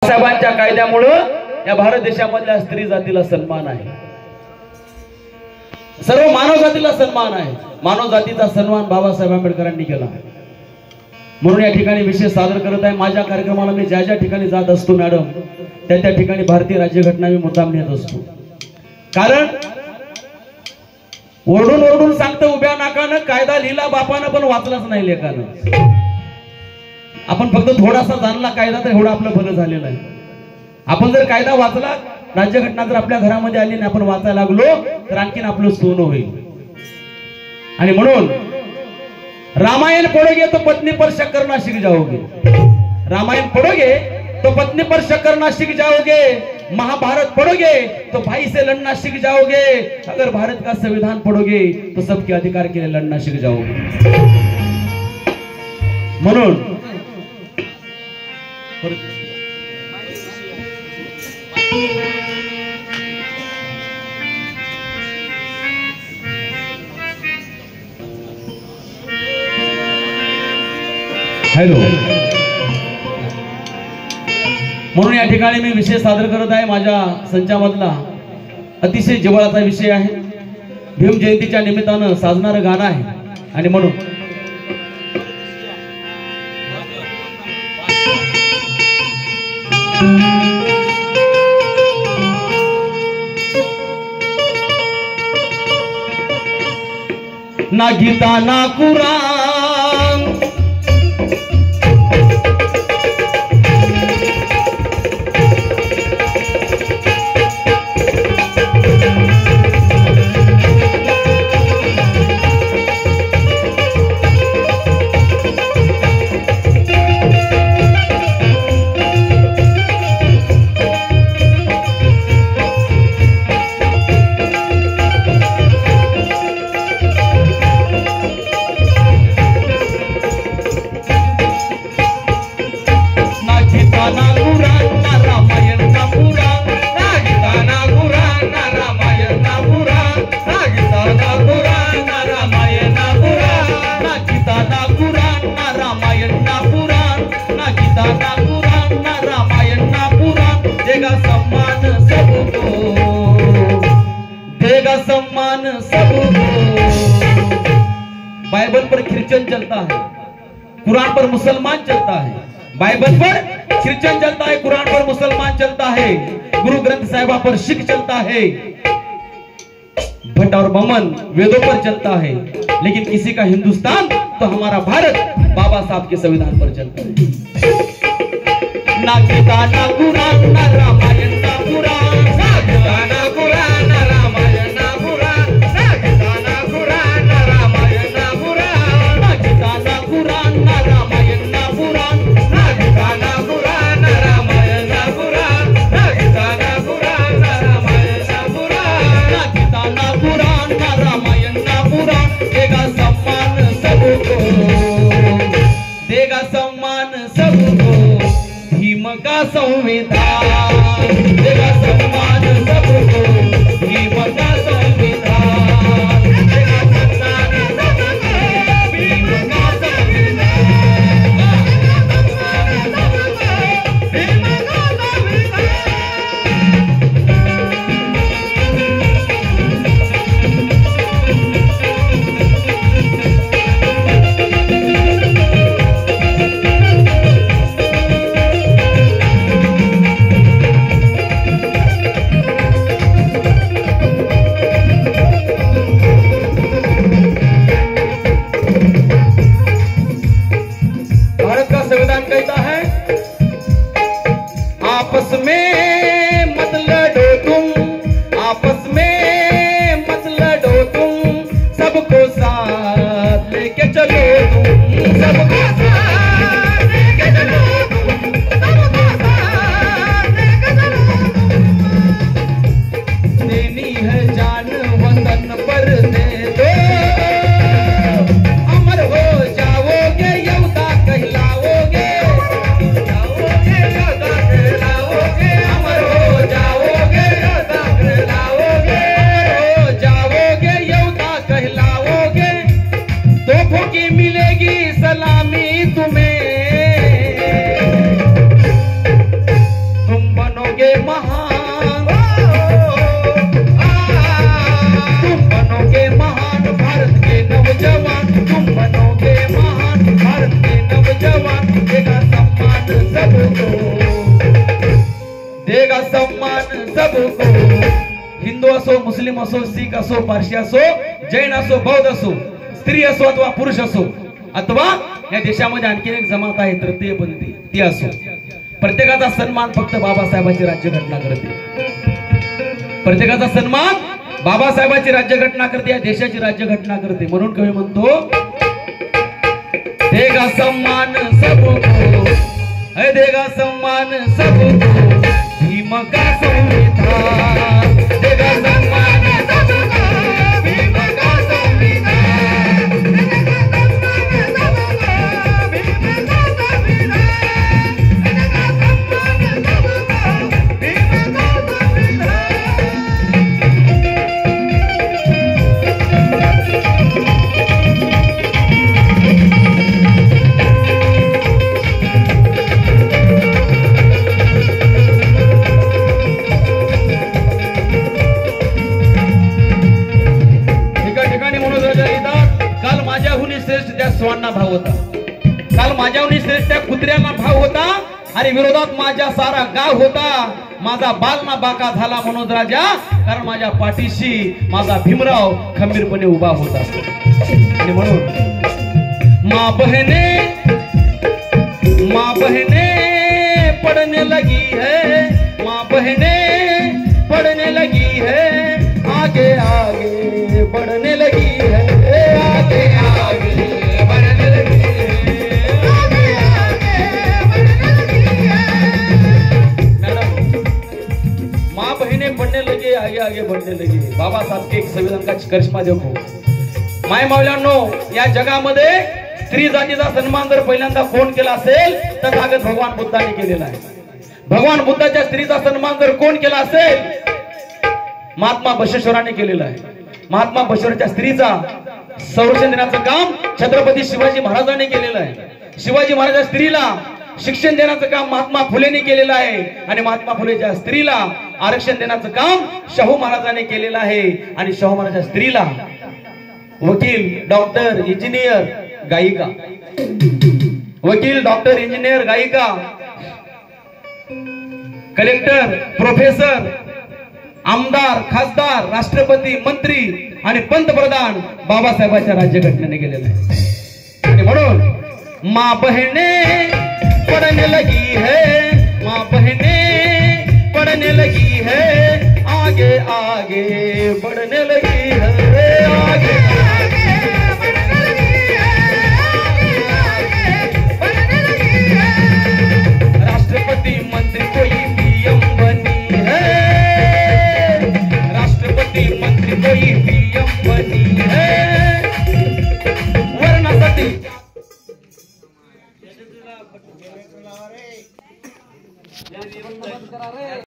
साहेबांच्या कायद्यामुळं या भारत देशामधल्या स्त्री जातीला सन्मान आहे, सर्व मानव जातीला सन्मान आहे. मानव जातीचा सन्मान बाबासाहेब आंबेडकरांनी केला. म्हणून या ठिकाणी विषय सादर करत आहे. माझ्या कार्यक्रमाला मी ज्या ज्या ठिकाणी जात असतो मॅडम, त्या त्या ठिकाणी भारतीय राज्यघटना मी मुद्दाम नेत असतो. कारण ओरडून ओरडून सांगतं उभ्या नाकानं, कायदा लिहिला बापानं पण वाचलाच नाही लेखानं. आपण फक्त थोडासा जाणला कायदा तर एवढं आपलं बरं झालेलं आहे. आपण जर कायदा वाचला, राज्यघटना जर आपल्या घरामध्ये आली आणि आपण वाचायला लागलो तर आणखीन आपलं सोनं होईल. आणि म्हणून रामायण पढ़ोगे तो पत्नी पर शक करना सीख जाओगे, रामायण पढ़ोगे तो पत्नी पर शक करना सीख जाओगे, महाभारत पढ़ोगे तो भाई से लड़ना सीख जाओगे, अगर भारत का संविधान पढ़ोगे तो सबके अधिकार के लिए लड़ना सीख जाओगे. म्हणून हॅलो, म्हणून या ठिकाणी मी विषय सादर करत आहे. माझ्या संचामधला अतिशय जिव्हाळ्याचा विषय आहे. भीम जयंतीच्या निमित्तानं साजणारं गाणं आहे. आणि म्हणून ना गीता ना कुरान, सम्मान सबको. बाइबल पर क्रिश्चियन चलता है, कुरान पर मुसलमान चलता है. बाइबल पर क्रिश्चियन चलता है, कुरान पर मुसलमान चलता है, गुरु ग्रंथ साहिबा पर सिख चलता है, भट्ट और बमन वेदों पर चलता है. लेकिन किसी का हिंदुस्तान तो हमारा भारत बाबा साहब के संविधान पर चलता है. ना गीता ना कुरान ना रामायण ना पुराण, ना गीता ना कुरान ना रामायण ना पुराण, ना गीता ना कुरान ना रामायण ना पुराण, ना गीता ना कुरान ना रामायण ना पुराण, ना गीता ना कुरान ना रामायण ना पुराण, ना गीता ना कुरान ना रामायण ना पुराण, ना गीता ना कुरान ना रामायण ना पुराण. देगा सम्मान सबको, देगा सम्मान सबको भीम का संविधान, देगा सम्मान सबको भीम का संविधान, देगा सम्मान सबको भीम का संविधान, भीम का संविधान. कहता है आपस में मत लड़ो तुम, आपस में मत लड़ो तुम, सबको साथ लेके चलो तुम, सबको साथ लेके चलो तुम, सबको साथ लेके चलो तुम. देनी है जान वतन पर दे दो, अमर हो जाओगे योद्धा कहलाओगे, जाओगे योद्धा कहलाओगे. देगा सम्मान सबको, हिंदू असो, मुस्लिम असो, सिख असो, पारशी असो, जैन असो, बौद्ध असो, स्त्री असो अथवा पुरुष असो, अथवा या देशामध्ये आणखी एक जमात आहे तृतीयपंथी, ती असो, प्रत्येकाचा सन्मान फक्त बाबासाहेबांची राज्यघटना करते. प्रत्येकाचा सन्मान बाबासाहेबांची राज्यघटना करते, या देशाची राज्यघटना करते. म्हणून कवी म्हणतो, देगा सम्मान सबको, है देगा सम्मान सबको, भीम का संविधान, देगा सम्मान सबको, भीम का संविधान, भीम का संविधान, भीम का संविधान. श्रेष्ठ भाव होता, काल माझ्याहून श्रेष्ठ त्या कुत्र्यांना भाव होता, आणि विरोधात माझ्या सारा गाव होता. माझा बाल ना बाका झाला मनोज राजा, कारण माझ्या पाठीशी माझा भीमराव खंबीरपणे उभा होता. आणि म्हणून माँ बहने पढ़ने लगी है, माँ बहने पढ़ने लगी है, आगे आगे बढ़ने लगी है, आगे आगे बढ़ने लगी है, आगे आगे बढ़ने लगी है. मैडम, माँ बहने पढ़ने लगे, आगे आगे बढ़ने लगी. बाबा साहब के एक संविधान का करिश्मा देखो. माय मावल्यांनो, या जगामध्ये स्त्री जातीचा सन्मान जर पहिल्यांदा कोण केला असेल तर तागत भगवान बुद्धाने केलेला आहे. भगवान बुद्धाच्या स्त्रीचा सन्मान जर कोण केला असेल, महात्मा बसवेश्वरांनी केलेला आहे. महात्मा बसवेश्वरांच्या स्त्रीचा संरक्षण देण्याचं काम छत्रपती शिवाजी महाराजांनी केलेलं आहे. शिवाजी महाराजांच्या स्त्रीला शिक्षण देण्याचं काम महात्मा फुलेंनी केलेलं आहे, आणि महात्मा फुलेच्या स्त्रीला आरक्षण देण्याचं काम शाहू महाराजांनी केलेलं आहे. आणि शाहू महाराजांच्या स्त्रीला वकील, डॉक्टर, इंजिनियर, गायिका, वकील, डॉक्टर, इंजिनियर, गायिका, कलेक्टर, प्रोफेसर, आमदार, खासदार, राष्ट्रपती, मंत्री आणि पंतप्रधान बाबासाहेबांच्या राज्यघटनेने केलेलं आहे. आणि म्हणून माँ बहने पढ़ने लगी है, माँ बहने पढ़ने लगी है, आगे आगे बढ़ने लगी है, आगे आगे बढ़ने लगी है, आगे बढ़ने लगी है. राष्ट्रपति मंत्री कोई पीएम बनी है, राष्ट्रपति मंत्री कोई पीएम बनी है, वर्णासाठी